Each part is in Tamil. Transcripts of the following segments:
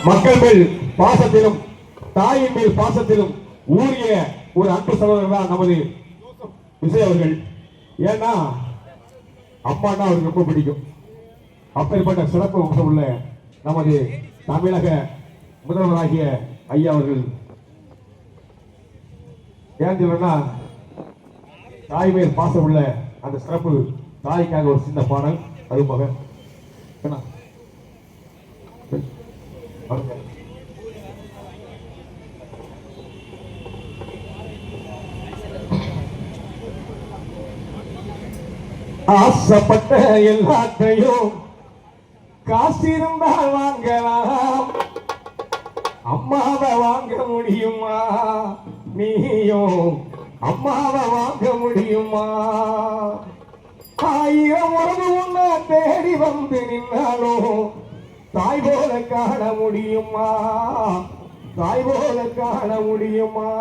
மக்கள் மேல் பாசத்திலும் தாயின் மேல் பாசத்திலும் ஊறிய ஒரு அன்பு சகோதரர் தான் நமது விஜய் அவர்கள். ஏன்னா அம்மானா அவருக்கு ரொம்ப பிடிக்கும். அப்பேற்பட்ட சிறப்பு அம்சம் உள்ள நமது தமிழக முதல்வராகிய ஐயா அவர்கள் ஏன் சொல்றேன்னா தாய் மேல் பாசம் உள்ள அந்த சிறப்பு தாய்க்காக ஒரு சின்ன பாடல் அது போக ஆசைப்பட்ட எல்லாத்தையும் காசு இருந்தால் வாங்கலாம், அம்மாவை வாங்க முடியுமா? நீயும் அம்மாவை வாங்க முடியுமா? ஆயிரம் உறவு உன்னை தேடி வந்து நின்னாலும் தாய் போல காண முடியுமா? தாய் போல காண முடியுமா?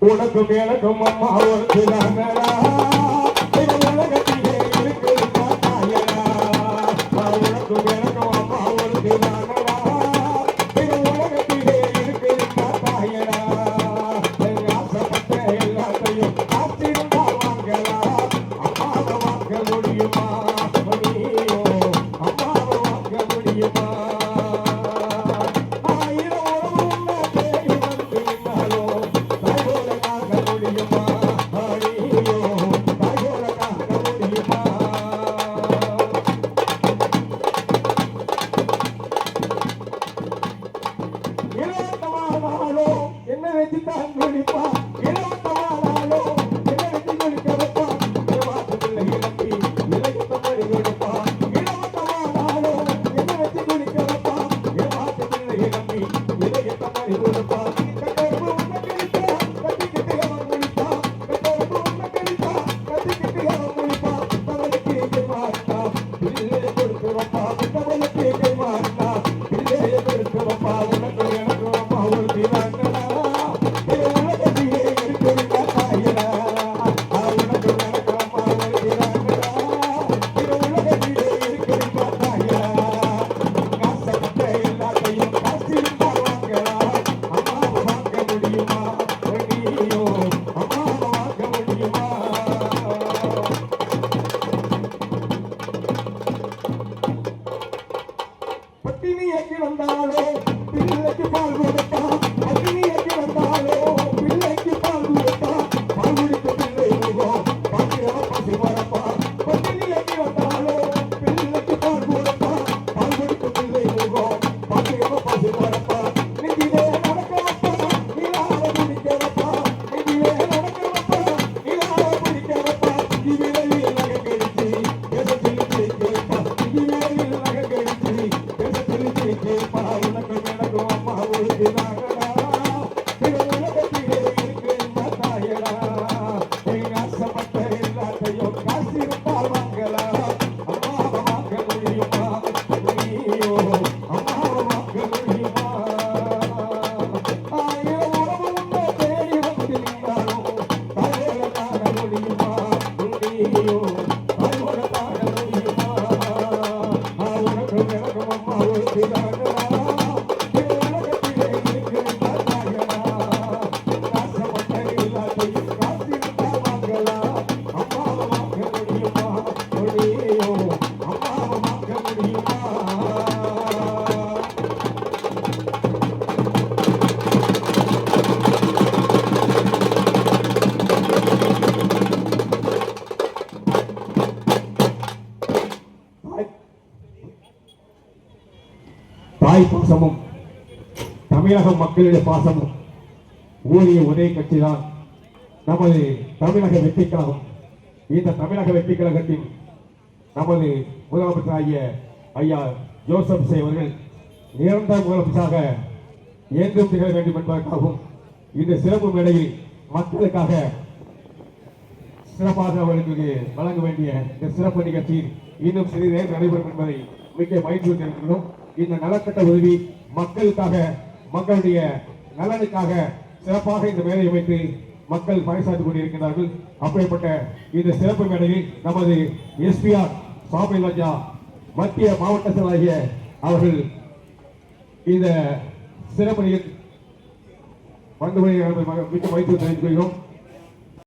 உனக்கும் எனக்கும் அம்மா ஒன்று தானடா, உலகத்திலே இருக்கிற தாயடா. உனக்கும் எனக்கும் அம்மா ஒன்று தானடா, உலகத்திலே இருக்கிற தாயடா. ஆசைப்பட்ட எல்லாத்தையும் காத்திருந்தா வாங்கலாம், அம்மாவை வாங்க முடியுமா? அம்மாவை வாங்க முடியுமா? ஆயிரம் உறவு உன்னை தேடி வந்து நின்னாலும் தாய் போல காண முடியுமா? என்ன வச்சு தான் குளிப்பா, இளவட்டமானாலோ என்ன வச்சு குளிக்க வைப்பா, வாசத்துல இறங்கி இலகித்த மணி கொடுப்பா. இளவட்டமானாலோ என்ன வச்சு குளிக்க வைப்பா, வாசத்துல இறங்கி இலகித்த மணி கொடுப்பா. கட்டோடு உன்னை கழித்தா கட்டிக்கிட்டு அவன் குளிப்பா, கட்டோடு உன்னை கழித்தா கட்டிக்கிட்டு அவன் குளிப்பா. தவளுக்கு கை மாறினா பிள்ளைய கொடுத்து வைப்பா, தவளுக்கு கை மாறினா பிள்ளைய கொடுத்து வைப்பா. உனக்கு எனக்கு அம்மா ஒரு தினம் பட்டினியக்கு வந்தாலோ பிள்ளைக்கு பால் கொடுத்தா, பட்டினியக்கு வந்தாலோ பிள்ளைக்கு பால் கொடுத்தா. பால் குடித்த பிள்ளை முகம் பாக்கிறவ பசி வரப்பா. பட்டினியக்கு வந்தாலோ பிள்ளைக்கு பால் கொடுத்தா, பால் குடித்த பிள்ளை முகம் பாக்கிறவ பசி வரப்பா. நெஞ்சிலே நடக்கிறப்பா நிலாவ பிடிக்கிறப்பா, நெஞ்சிலே நடக்கிறப்பா நிலாவ பிடிக்கிறப்பா. இவிரையில் நகை கழிச்சு பேசத்தில் கேட்கிறப்பா, இவிரையில் நகை கழிச்சு கேட்பா. உனக்கும் எனக்கும் அம்மா ஒரு நாகடா, உலகத்திலே இருக்கிற தாயடா. ஆசைப்பட்ட எல்லாத்தையும் காசு இருந்தால் வாங்கலாம், அம்மாவை வாங்க முடியுமா? நீயோ அம்மாவை வாங்க முடியுமா? ஆயிரம் உறவு உன்னை தேடி வந்து நின்றாலும் தாயோட காண முடியுமா? நீயோ தாயோட காண முடியுமா? உனக்கும் எனக்கும் அம்மா ஒரு நாகடா. தாய் பாசமும் தமிழக மக்களுடைய பாசமும் ஊழிய ஒரே கட்சி தான் நமது தமிழக வெற்றி கழகம். இந்த தமிழக வெற்றி கழகத்தின் நமது முதலமைச்சராகிய ஐயா ஜோசப் விஜய் அவர்கள் நிரந்தர முதலமைச்சராக என்றும் திகழ வேண்டும் என்பதற்காகவும் இந்த சிறப்பு மேடையில் மக்களுக்காக சிறப்பாக அவர்களுக்கு வழங்க வேண்டிய இந்த சிறப்பு நிகழ்ச்சி இன்னும் சிறிது நேரம் நடைபெறும் என்பதை மிக மகிழ்ச்சியுடன் இருக்கிறோம். இந்த நலத்திட்ட உதவி மக்களுக்காக, மக்களுடைய நலனுக்காக சிறப்பாக இந்த மேடை அமைத்து மக்கள் பறைசாற்றிக் கொண்டிருக்கிறார்கள். அப்படிப்பட்ட இந்த சிறப்பு மேடையில் நமது எஸ்பிஆர் சாமி ராஜா மத்திய மாவட்ட செயலாகிய அவர்கள் இந்த சிறப்பு நிகழ்ச்சி வந்து மிக்க மகிழ்ச்சி தெரிவித்துக் கொள்கிறோம்.